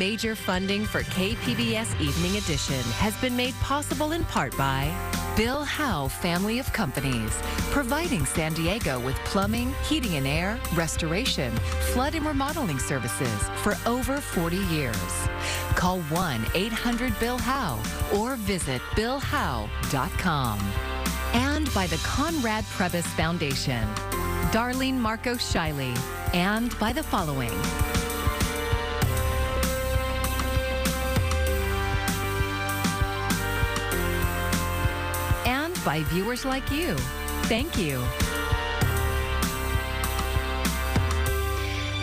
Major funding for KPBS Evening Edition has been made possible in part by Bill Howe Family of Companies, providing San Diego with plumbing, heating and air, restoration, flood and remodeling services for over 40 years. Call 1-800-BILL-HOWE or visit billhowe.com. And by the Conrad Prebys Foundation, Darlene Marcos Shiley, and by the following. And by viewers like you. Thank you.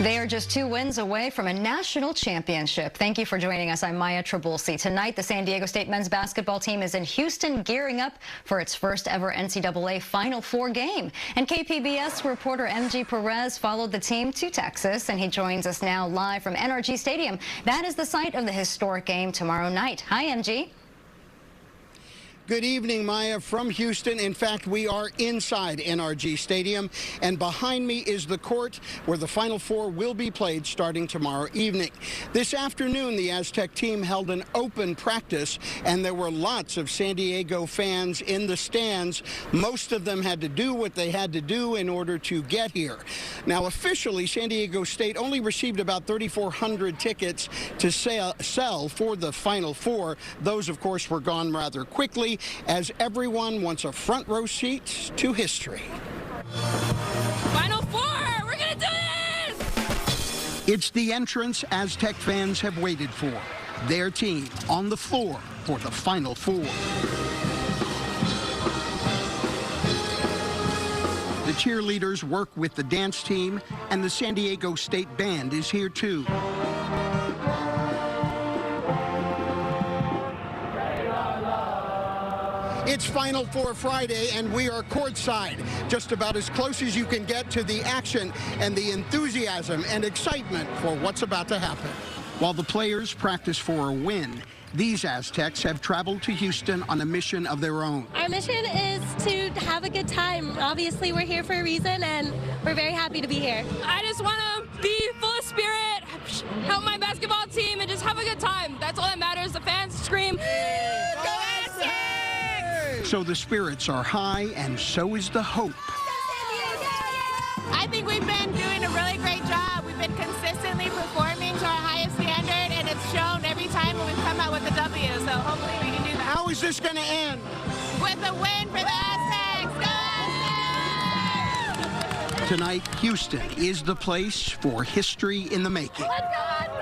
They are just 2 wins away from a national championship. Thank you for joining us. I'm Maya Trabulsi. Tonight, the San Diego State men's basketball team is in Houston gearing up for its first ever NCAA Final Four game. And KPBS reporter MG Perez followed the team to Texas, and he joins us now live from NRG Stadium. That is the site of the historic game tomorrow night. Hi, MG. Good evening, Maya, from Houston. In fact, we are inside NRG Stadium, and behind me is the court where the Final Four will be played starting tomorrow evening. This afternoon, the Aztec team held an open practice, and there were lots of San Diego fans in the stands. Most of them had to do what they had to do in order to get here. Now, officially, San Diego State only received about 3,400 tickets to sell for the Final Four. Those, of course, were gone rather quickly, as everyone wants a front row seat to history. Final Four! We're gonna do this! It's the entrance Aztec fans have waited for. Their team on the floor for the Final Four. The cheerleaders work with the dance team, and the San Diego State Band is here too. It's Final Four Friday, and we are courtside, just about as close as you can get to the action and the enthusiasm and excitement for what's about to happen. While the players practice for a win, these Aztecs have traveled to Houston on a mission of their own. Our mission is to have a good time. Obviously, we're here for a reason, and we're very happy to be here. I just want to be full of spirit, help my basketball team, and just have a good time. That's all that matters. The fans scream, "Go Aztecs!" So the spirits are high, and so is the hope. I think we've been doing a really great job. We've been consistently performing to our highest standard, and it's shown every time when we've come out with a W, so hopefully we can do that. How is this going to end? With a win for the Aztecs! Go Aztecs! Tonight, Houston is the place for history in the making. Let's go Aztecs!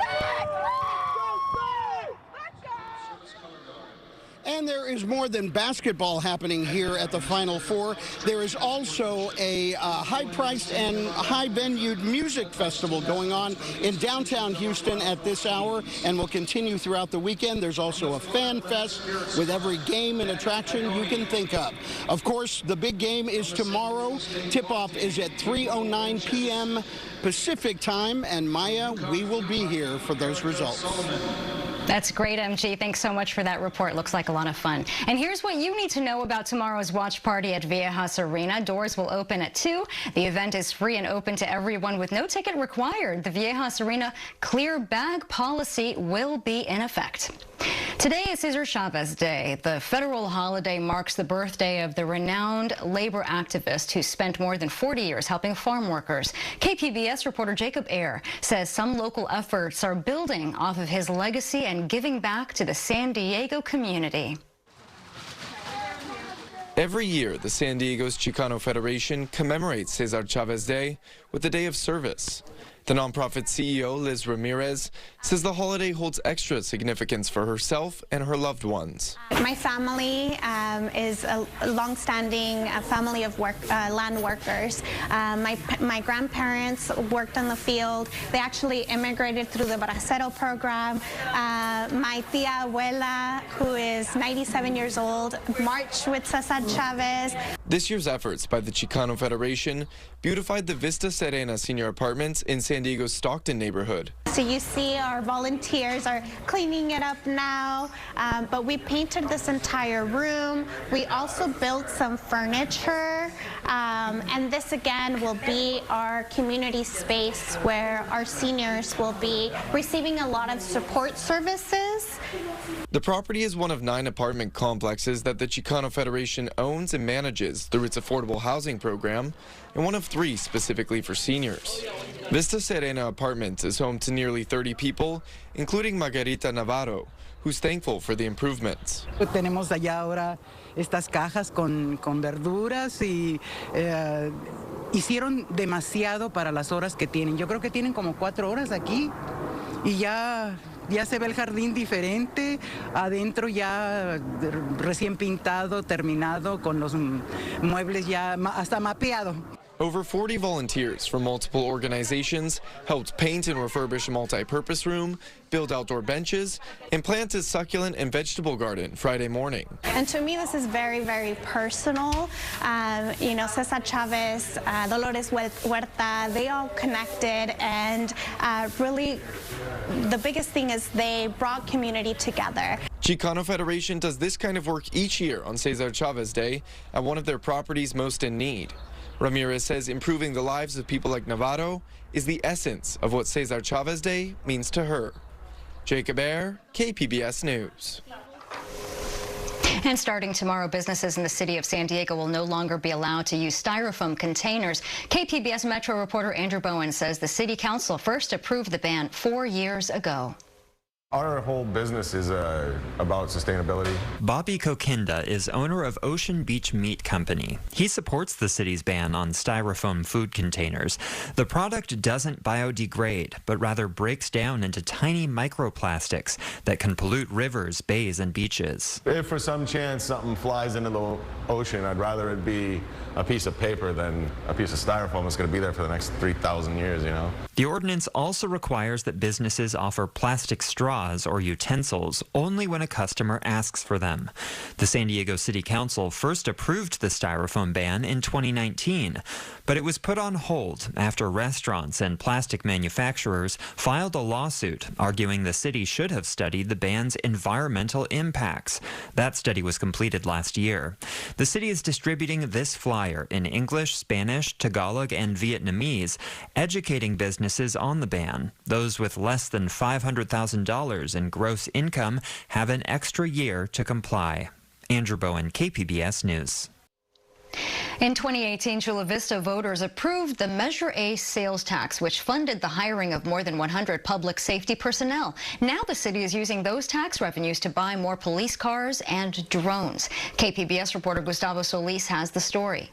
And there is more than basketball happening here at the Final Four. There is also a high-priced and high-venued music festival going on in downtown Houston at this hour, and will continue throughout the weekend. There's also a fan fest with every game and attraction you can think of. Of course, the big game is tomorrow. Tip-off is at 3:09 p.m. Pacific time, and Maya, we will be here for those results. That's great, MG. Thanks so much for that report. Looks like a lot of fun. And here's what you need to know about tomorrow's watch party at Viejas Arena. Doors will open at 2. The event is free and open to everyone with no ticket required. The Viejas Arena clear bag policy will be in effect. Today is Cesar Chavez Day. The federal holiday marks the birthday of the renowned labor activist who spent more than 40 years helping farm workers. KPBS reporter Jacob Ayer says some local efforts are building off of his legacy and giving back to the San Diego community. Every year, the San Diego's Chicano Federation commemorates Cesar Chavez Day with a day of service. The nonprofit CEO, Liz Ramirez, says the holiday holds extra significance for herself and her loved ones. My family is a long-standing family of land workers. My grandparents worked on the field. They actually immigrated through the Bracero program. My tia abuela, who is 97 years old, marched with Cesar Chavez. This year's efforts by the Chicano Federation beautified the Vista Serena senior apartments in San Diego's Stockton neighborhood. So you see our volunteers are cleaning it up now, but we painted this entire room. We also built some furniture And this again will be our community space where our seniors will be receiving a lot of support services. The property is one of 9 apartment complexes that the Chicano Federation owns and manages through its affordable housing program, and one of 3 specifically for seniors. Vista Serena Apartments is home to nearly 30 people, including Margarita Navarro, who's thankful for the improvements. Tenemos allá ahora estas cajas con verduras y hicieron demasiado para las horas que tienen. Yo creo que tienen como 4 horas aquí y ya se ve el jardín diferente, adentro ya recién pintado, terminado, con los muebles ya hasta mapeado. Over 40 volunteers from multiple organizations helped paint and refurbish a multi-purpose room, build outdoor benches, and plant a succulent and vegetable garden Friday morning. And to me, this is very, very personal. You know, Cesar Chavez, Dolores Huerta, they all connected, and really the biggest thing is they brought community together. Chicano Federation does this kind of work each year on Cesar Chavez Day at one of their properties most in need. Ramirez says improving the lives of people like Navarro is the essence of what Cesar Chavez Day means to her. Jacob Ayer, KPBS News. And starting tomorrow, businesses in the city of San Diego will no longer be allowed to use styrofoam containers. KPBS Metro reporter Andrew Bowen says the city council first approved the ban 4 years ago. Our whole business is about sustainability. Bobby Kokinda is owner of Ocean Beach Meat Company. He supports the city's ban on styrofoam food containers. The product doesn't biodegrade, but rather breaks down into tiny microplastics that can pollute rivers, bays, and beaches. If for some chance something flies into the ocean, I'd rather it be a piece of paper than a piece of styrofoam that's going to be there for the next 3,000 years, you know. The ordinance also requires that businesses offer plastic straws or utensils only when a customer asks for them. The San Diego City Council first approved the styrofoam ban in 2019, but it was put on hold after restaurants and plastic manufacturers filed a lawsuit arguing the city should have studied the ban's environmental impacts. That study was completed last year. The city is distributing this flyer in English, Spanish, Tagalog, and Vietnamese, educating businesses on the ban. Those with less than $500,000 in gross income have an extra year to comply. Andrew Bowen, KPBS News. In 2018, Chula Vista voters approved the Measure A sales tax, which funded the hiring of more than 100 public safety personnel. Now the city is using those tax revenues to buy more police cars and drones. KPBS reporter Gustavo Solis has the story.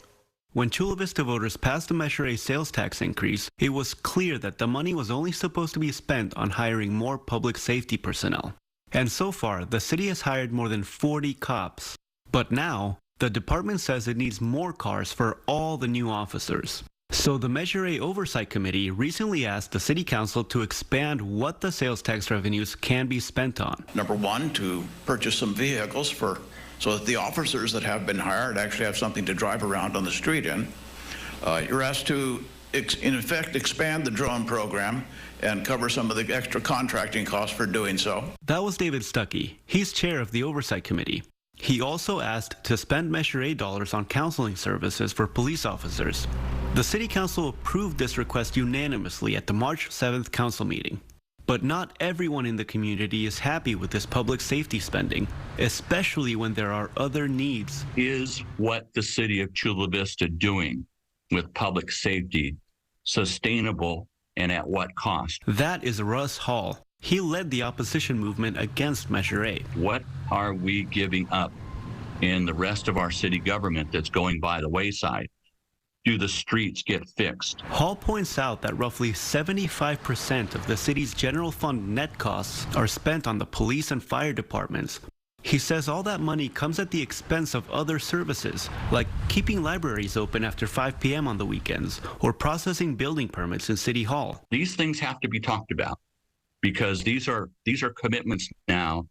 When Chula Vista voters passed the Measure A sales tax increase, it was clear that the money was only supposed to be spent on hiring more public safety personnel. And so far, the city has hired more than 40 cops. But now, the department says it needs more cars for all the new officers. So the Measure A Oversight Committee recently asked the City Council to expand what the sales tax revenues can be spent on. Number one, to purchase some vehicles so that the officers that have been hired actually have something to drive around on the street in. You're asked to, in effect, expand the drone program and cover some of the extra contracting costs for doing so. That was David Stuckey. He's chair of the Oversight Committee. He also asked to spend Measure A dollars on counseling services for police officers. The City Council approved this request unanimously at the March 7th council meeting. But not everyone in the community is happy with this public safety spending, especially when there are other needs. Is what the city of Chula Vista doing with public safety sustainable, and at what cost? That is Russ Hall. He led the opposition movement against Measure A. What are we giving up in the rest of our city government that's going by the wayside? Do the streets get fixed? Hall points out that roughly 75% of the city's general fund net costs are spent on the police and fire departments. He says all that money comes at the expense of other services, like keeping libraries open after 5 p.m. on the weekends, or processing building permits in City Hall. These things have to be talked about, because these are commitments now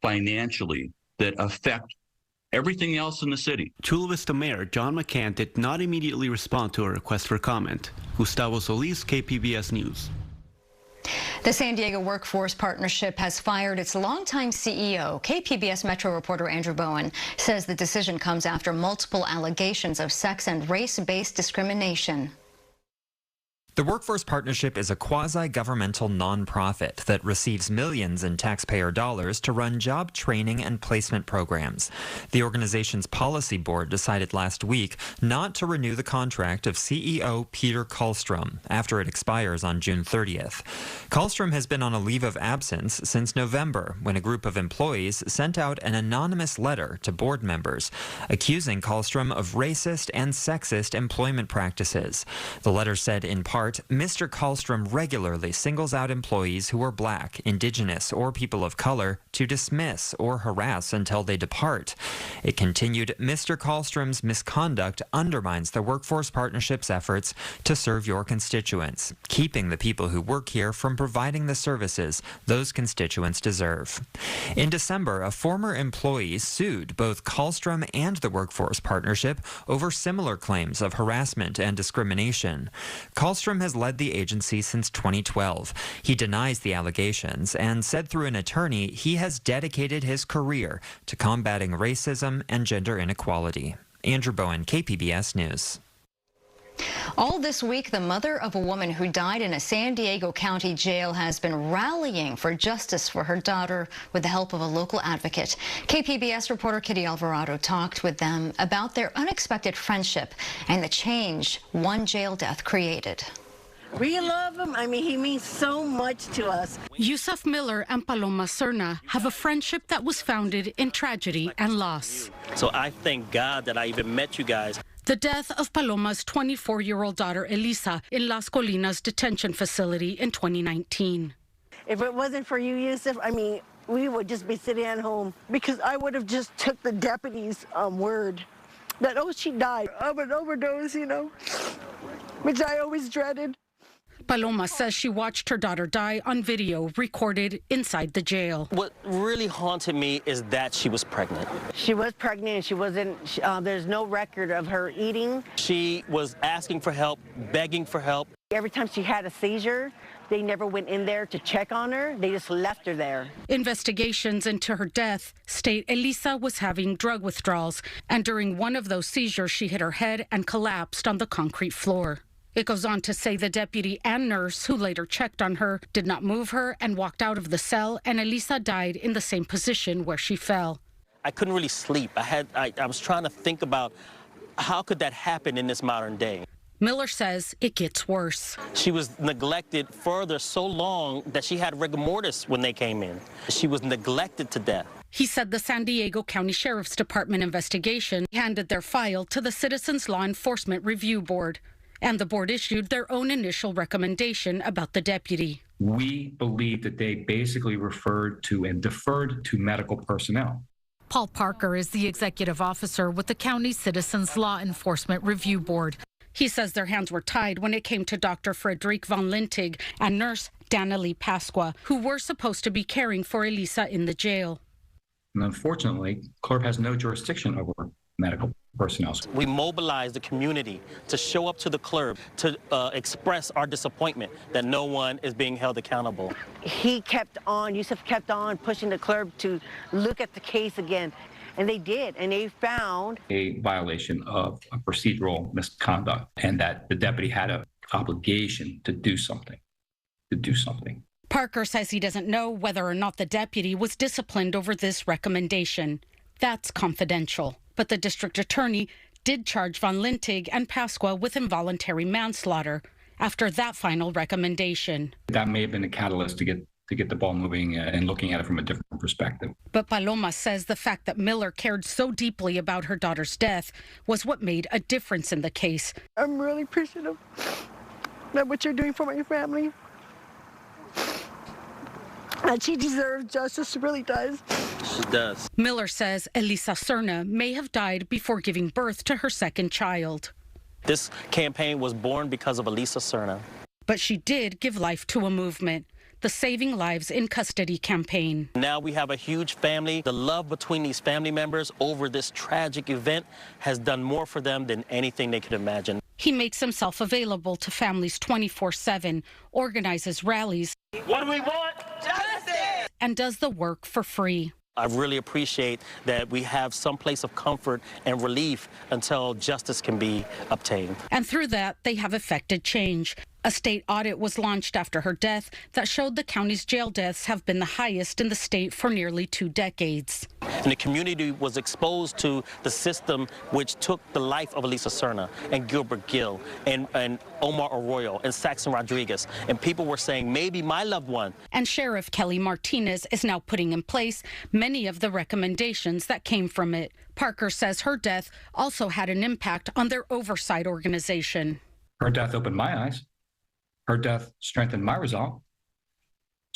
financially that affect everything else in the city. Chula Vista Mayor John McCann did not immediately respond to a request for comment. Gustavo Solis, KPBS News. The San Diego Workforce Partnership has fired its longtime CEO. KPBS Metro reporter Andrew Bowen says the decision comes after multiple allegations of sex and race-based discrimination. The Workforce Partnership is a quasi-governmental nonprofit that receives millions in taxpayer dollars to run job training and placement programs. The organization's policy board decided last week not to renew the contract of CEO Peter Kallstrom after it expires on June 30th. Kallstrom has been on a leave of absence since November, when a group of employees sent out an anonymous letter to board members accusing Kallstrom of racist and sexist employment practices. The letter said in part, Mr. Kallstrom regularly singles out employees who are Black, Indigenous, or people of color to dismiss or harass until they depart. It continued, Mr. Kallstrom's misconduct undermines the Workforce Partnership's efforts to serve your constituents, keeping the people who work here from providing the services those constituents deserve. In December, a former employee sued both Kallstrom and the Workforce Partnership over similar claims of harassment and discrimination. Kallstrom has led the agency since 2012. He denies the allegations and said through an attorney he has dedicated his career to combating racism and gender inequality. Andrew Bowen, KPBS News. All this week, the mother of a woman who died in a San Diego County jail has been rallying for justice for her daughter with the help of a local advocate. KPBS reporter Kitty Alvarado talked with them about their unexpected friendship and the change one jail death created. We love him. I mean, he means so much to us. Yusuf Miller and Paloma Serna have a friendship that was founded in tragedy and loss. So I thank God that I even met you guys. The death of Paloma's 24-year-old daughter, Elisa, in Las Colinas detention facility in 2019. If it wasn't for you, Yusuf, I mean, we would just be sitting at home because I would have just took the deputy's word that, oh, she died of an overdose, you know, which I always dreaded. Paloma says she watched her daughter die on video recorded inside the jail. What really haunted me is that she was pregnant. She was pregnant and she wasn't, there's no record of her eating. She was asking for help, begging for help. Every time she had a seizure, they never went in there to check on her. They just left her there. Investigations into her death state Elisa was having drug withdrawals, and during one of those seizures, she hit her head and collapsed on the concrete floor. It goes on to say the deputy and nurse who later checked on her did not move her and walked out of the cell, and Elisa died in the same position where she fell. I couldn't really sleep. I was trying to think about how could that happen in this modern day. Miller says it gets worse. She was neglected further so long that she had rigor mortis when they came in. She was neglected to death. He said the San Diego County Sheriff's Department investigation handed their file to the Citizens Law Enforcement Review Board, and the board issued their own initial recommendation about the deputy. We believe that they basically referred to and deferred to medical personnel. Paul Parker is the executive officer with the county Citizens Law Enforcement Review Board. He says their hands were tied when it came to Dr. Frederic Von Lintig and nurse Danilee Pasqua, who were supposed to be caring for Elisa in the jail. And unfortunately, CLERP has no jurisdiction over medical personnel. We mobilized the community to show up to the CLERP to express our disappointment that no one is being held accountable. Yusuf kept on pushing the CLERP to look at the case again. And they did, and they found a violation of a procedural misconduct, and that the deputy had an obligation to do something. Parker says he doesn't know whether or not the deputy was disciplined over this recommendation. That's confidential. But the district attorney did charge Von Lintig and Pasqua with involuntary manslaughter after that final recommendation. That may have been a catalyst to get the ball moving and looking at it from a different perspective. But Paloma says the fact that Miller cared so deeply about her daughter's death was what made a difference in the case. I'm really appreciative of what you're doing for my family. And she deserves justice, she really does. She does. Miller says Elisa Serna may have died before giving birth to her second child. This campaign was born because of Elisa Serna. But she did give life to a movement, the Saving Lives in Custody campaign. Now we have a huge family. The love between these family members over this tragic event has done more for them than anything they could imagine. He makes himself available to families 24/7, organizes rallies, What do we want? Justice! And does the work for free. I really appreciate that we have some place of comfort and relief until justice can be obtained. And through that, they have effected change. A state audit was launched after her death that showed the county's jail deaths have been the highest in the state for nearly 2 decades. And the community was exposed to the system which took the life of Elisa Serna and Gilbert Gill and Omar Arroyo and Saxon Rodriguez. And people were saying, maybe my loved one. And Sheriff Kelly Martinez is now putting in place many of the recommendations that came from it. Parker says her death also had an impact on their oversight organization. Her death opened my eyes. Her death strengthened my resolve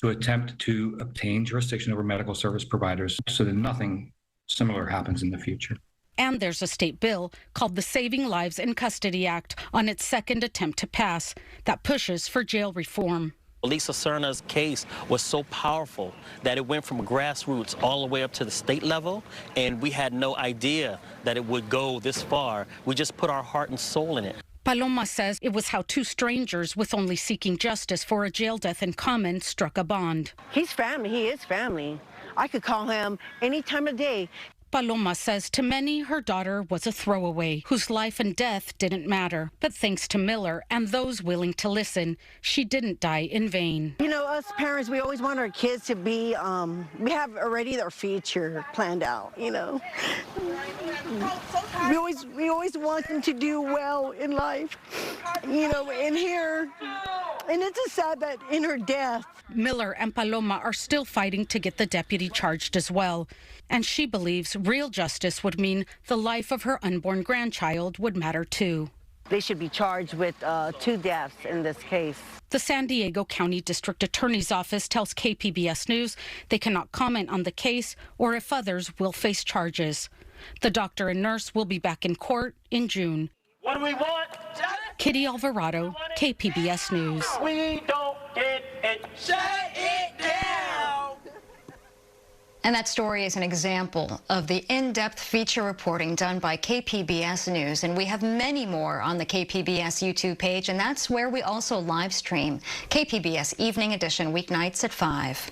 to attempt to obtain jurisdiction over medical service providers so that nothing similar happens in the future. And there's a state bill called the Saving Lives in Custody Act on its second attempt to pass that pushes for jail reform. Elisa Serna's case was so powerful that it went from grassroots all the way up to the state level, and we had no idea that it would go this far. We just put our heart and soul in it. Paloma says it was how 2 strangers with only seeking justice for a jail death in common struck a bond. He's family. He is family. I could call him any time of day. Paloma says to many, her daughter was a throwaway whose life and death didn't matter. But thanks to Miller and those willing to listen, she didn't die in vain. You know, us parents, we always want our kids to be, we have already their future planned out, you know. We always want them to do well in life, you know, and here, and it's just sad that in her death. Miller and Paloma are still fighting to get the deputy charged as well. And she believes real justice would mean the life of her unborn grandchild would matter too. They should be charged with 2 deaths in this case. The San Diego County District Attorney's Office tells KPBS News they cannot comment on the case or if others will face charges. The doctor and nurse will be back in court in June. What do we want? Kitty Alvarado, KPBS News. We don't get it. Shut it down. And that story is an example of the in-depth feature reporting done by KPBS News. And we have many more on the KPBS YouTube page, and that's where we also live stream KPBS Evening Edition weeknights at 5.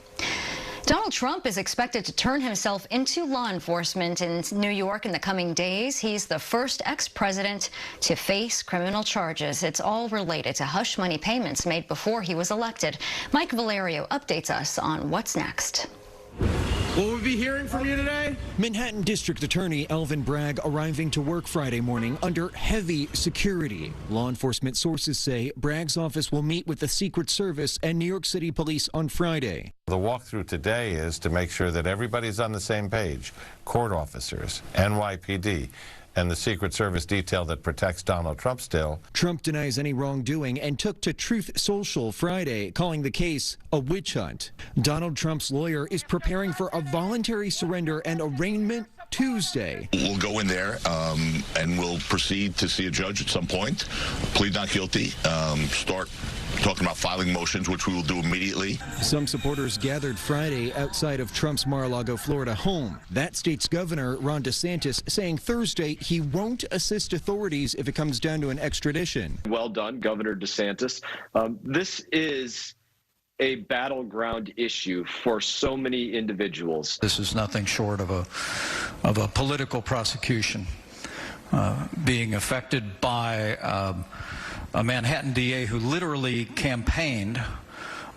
Donald Trump is expected to turn himself into law enforcement in New York in the coming days. He's the first ex-president to face criminal charges. It's all related to hush money payments made before he was elected. Mike Valerio updates us on what's next. Will we be hearing from you today? Manhattan District Attorney Alvin Bragg arriving to work Friday morning under heavy security. Law enforcement sources say Bragg's office will meet with the Secret Service and New York City Police on Friday. The walkthrough today is to make sure that everybody's on the same page. Court officers, NYPD, and the Secret Service detail that protects Donald Trump still. Trump denies any wrongdoing and took to Truth Social Friday, calling the case a witch hunt. Donald Trump's lawyer is preparing for a voluntary surrender and arraignment Tuesday. We'll go in there and we'll proceed to see a judge at some point, plead not guilty, start talking about filing motions, which we will do immediately. Some supporters gathered Friday outside of Trump's Mar-a-Lago, Florida home. That state's governor, Ron DeSantis, saying Thursday he won't assist authorities if it comes down to an extradition. Well done, Governor DeSantis. This is a battleground issue for so many individuals. This is nothing short of a political prosecution being affected by a Manhattan DA who literally campaigned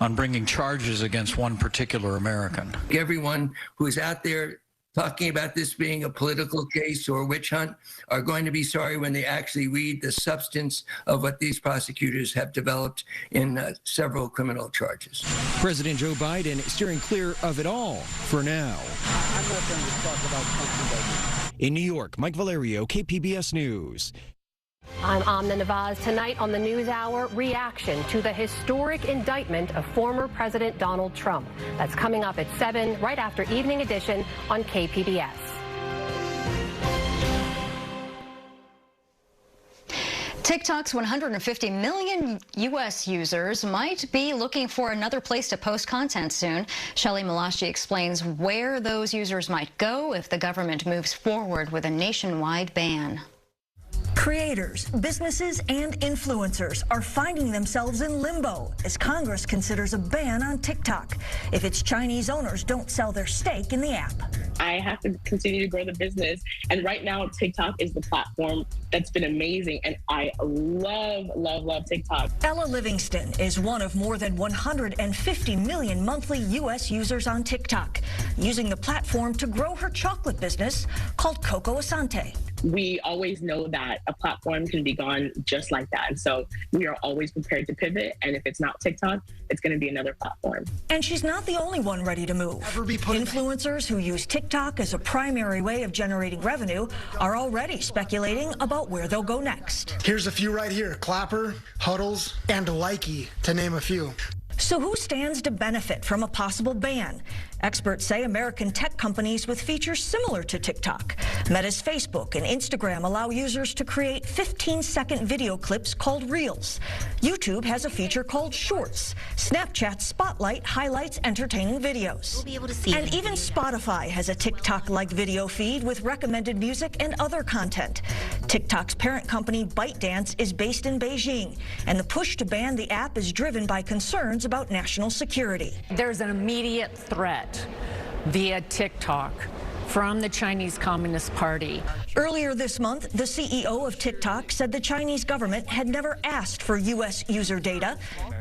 on bringing charges against one particular American. Everyone who's out there talking about this being a political case or a witch hunt are going to be sorry when they actually read the substance of what these prosecutors have developed in several criminal charges. President Joe Biden steering clear of it all for now. I'm not going to talk about country. In New York, Mike Valerio, KPBS News. I'm Amna Nawaz. Tonight on the NewsHour, reaction to the historic indictment of former President Donald Trump. That's coming up at 7, right after Evening Edition on KPBS. TikTok's 150 million U.S. users might be looking for another place to post content soon. Shelley Malachi explains where those users might go if the government moves forward with a nationwide ban. Creators, businesses, and influencers are finding themselves in limbo as Congress considers a ban on TikTok if its Chinese owners don't sell their stake in the app. I have to continue to grow the business. And right now, TikTok is the platform that's been amazing. And I love TikTok. Ella Livingston is one of more than 150 million monthly U.S. users on TikTok, using the platform to grow her chocolate business called Coco Asante. We always know that a platform can be gone just like that. And so we are always prepared to pivot. And if it's not TikTok, it's going to be another platform. And she's not the only one ready to move. Influencers who use TikTok as a primary way of generating revenue are already speculating about where they'll go next. Here's a few right here: Clapper, Huddles, and Likey, to name a few. So who stands to benefit from a possible ban? Experts say American tech companies with features similar to TikTok. Meta's Facebook and Instagram allow users to create 15-second video clips called Reels. YouTube has a feature called Shorts. Snapchat's Spotlight highlights entertaining videos. We'll be able to see and even Spotify has a TikTok-like video feed with recommended music and other content. TikTok's parent company ByteDance is based in Beijing, and the push to ban the app is driven by concerns about national security. There's an immediate threat via TikTok from the Chinese Communist Party. Earlier this month, the CEO of TikTok said the Chinese government had never asked for U.S. user data,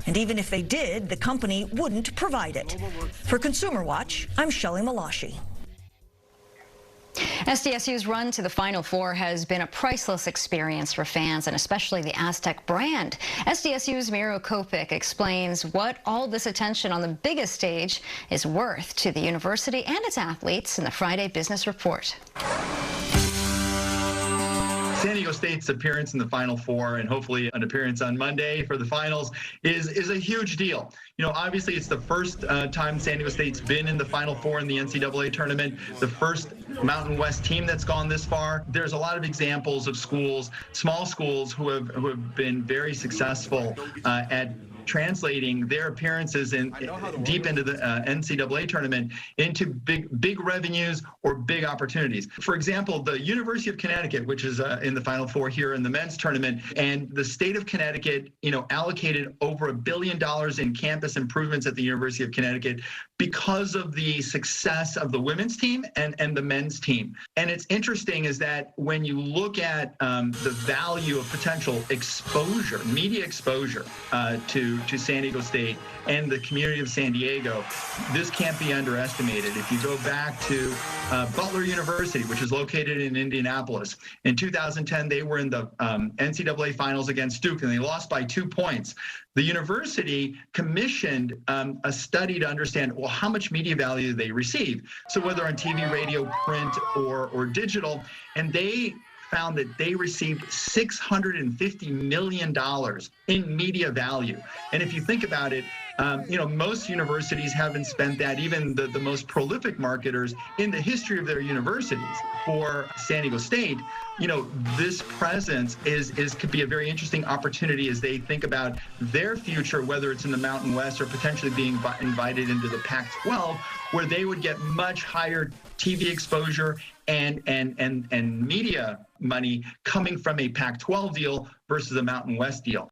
and even if they did, the company wouldn't provide it. For Consumer Watch, I'm Shelley Malashi. SDSU's run to the Final Four has been a priceless experience for fans, and especially the Aztec brand. SDSU's Miro Kopik explains what all this attention on the biggest stage is worth to the university and its athletes in the Friday Business Report. San Diego State's appearance in the Final Four and hopefully an appearance on Monday for the finals is a huge deal. You know, obviously it's the first time San Diego State's been in the Final Four in the NCAA tournament, the first Mountain West team that's gone this far. There's a lot of examples of schools, small schools who have been very successful at translating their appearances deep into the NCAA tournament into big revenues or big opportunities. For example, the University of Connecticut, which is in the Final Four here in the men's tournament, and the state of Connecticut, allocated over $1 billion in campus improvements at the University of Connecticut because of the success of the women's team and the men's team. And it's interesting is that when you look at the value of potential exposure, media exposure to San Diego State and the community of San Diego, this can't be underestimated. If you go back to Butler University, which is located in Indianapolis, in 2010, they were in the NCAA finals against Duke, and they lost by 2 points. The university commissioned a study to understand, well, how much media value they receive. So whether on TV, radio, print, or digital, and they found that they received $650 million in media value. And if you think about it, most universities haven't spent that, even the most prolific marketers in the history of their universities. For San Diego State, this presence could be a very interesting opportunity as they think about their future, whether it's in the Mountain West or potentially being invited into the Pac-12, where they would get much higher TV exposure and media money coming from a Pac-12 deal versus a Mountain West deal.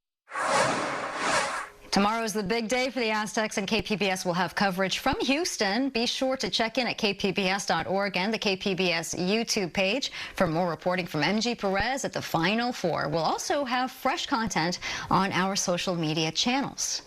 Tomorrow is the big day for the Aztecs, and KPBS will have coverage from Houston. Be sure to check in at kpbs.org and the KPBS YouTube page for more reporting from MG Perez at the Final Four. We'll also have fresh content on our social media channels.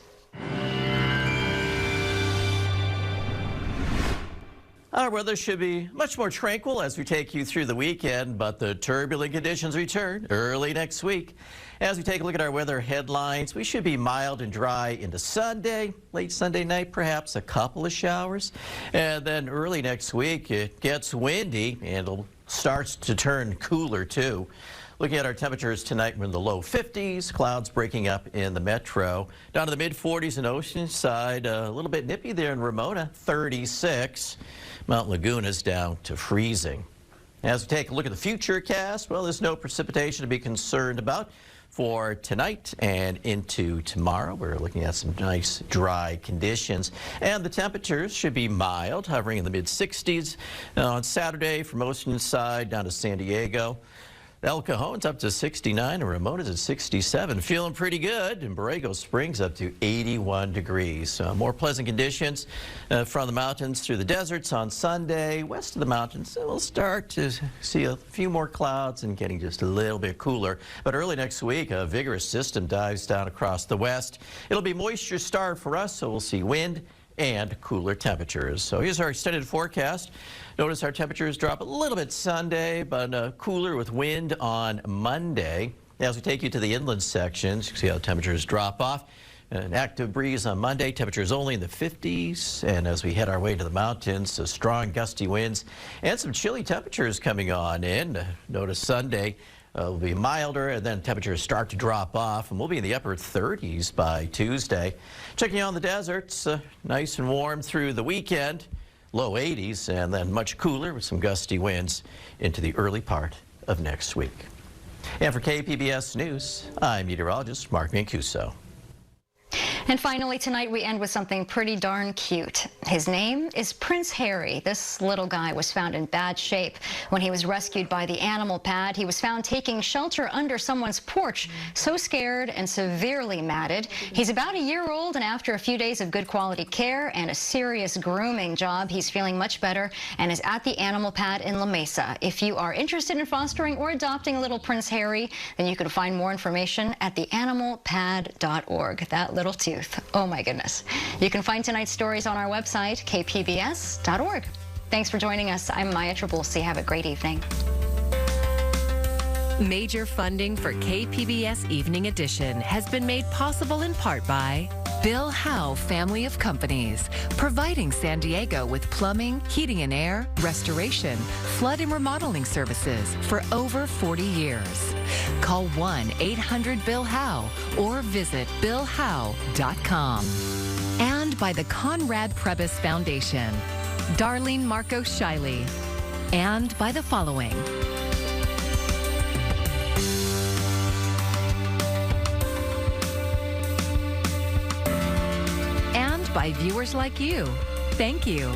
Our weather should be much more tranquil as we take you through the weekend, but the turbulent conditions return early next week. As we take a look at our weather headlines, we should be mild and dry into Sunday, late Sunday night, perhaps a couple of showers. And then early next week, it gets windy and it starts to turn cooler too. Looking at our temperatures tonight, we're in the low 50s, clouds breaking up in the metro. Down to the mid-40s in Oceanside, a little bit nippy there in Ramona, 36. Mount Laguna's down to freezing. As we take a look at the futurecast, well, there's no precipitation to be concerned about for tonight and into tomorrow. We're looking at some nice dry conditions, and the temperatures should be mild, hovering in the mid-60s on Saturday from Oceanside down to San Diego. El Cajon's up to 69 and Ramona's at 67. Feeling pretty good. And Borrego Springs up to 81 degrees. More pleasant conditions from the mountains through the deserts on Sunday. West of the mountains, we'll start to see a few more clouds and getting just a little bit cooler. But early next week, a vigorous system dives down across the west. It'll be moisture starved for us, so we'll see wind and cooler temperatures. So here's our extended forecast. Notice our temperatures drop a little bit Sunday, but cooler with wind on Monday. As we take you to the inland sections, you can see how temperatures drop off. An active breeze on Monday, temperatures only in the 50s. And as we head our way to the mountains, strong gusty winds and some chilly temperatures coming on in. Notice Sunday will be milder, and then temperatures start to drop off, and we'll be in the upper 30s by Tuesday. Checking on the deserts, nice and warm through the weekend, low 80s, and then much cooler with some gusty winds into the early part of next week. And for KPBS News, I'm meteorologist Mark Mancuso. And finally, tonight we end with something pretty darn cute. His name is Prince Harry. This little guy was found in bad shape when he was rescued by the animal pad. He was found taking shelter under someone's porch, so scared and severely matted. He's about a year old, and after a few days of good quality care and a serious grooming job, he's feeling much better and is at the animal pad in La Mesa. If you are interested in fostering or adopting a little Prince Harry, then you can find more information at theanimalpad.org. That little tooth. Oh my goodness. You can find tonight's stories on our website, kpbs.org. Thanks for joining us. I'm Maya Trabulsi. Have a great evening. Major funding for KPBS Evening Edition has been made possible in part by Bill Howe Family of Companies, providing San Diego with plumbing, heating and air, restoration, flood and remodeling services for over 40 years. Call 1-800-BILL-HOWE or visit billhowe.com. And by the Conrad Prebys Foundation, Darlene Marco Shiley. And by the following: by viewers like you. Thank you.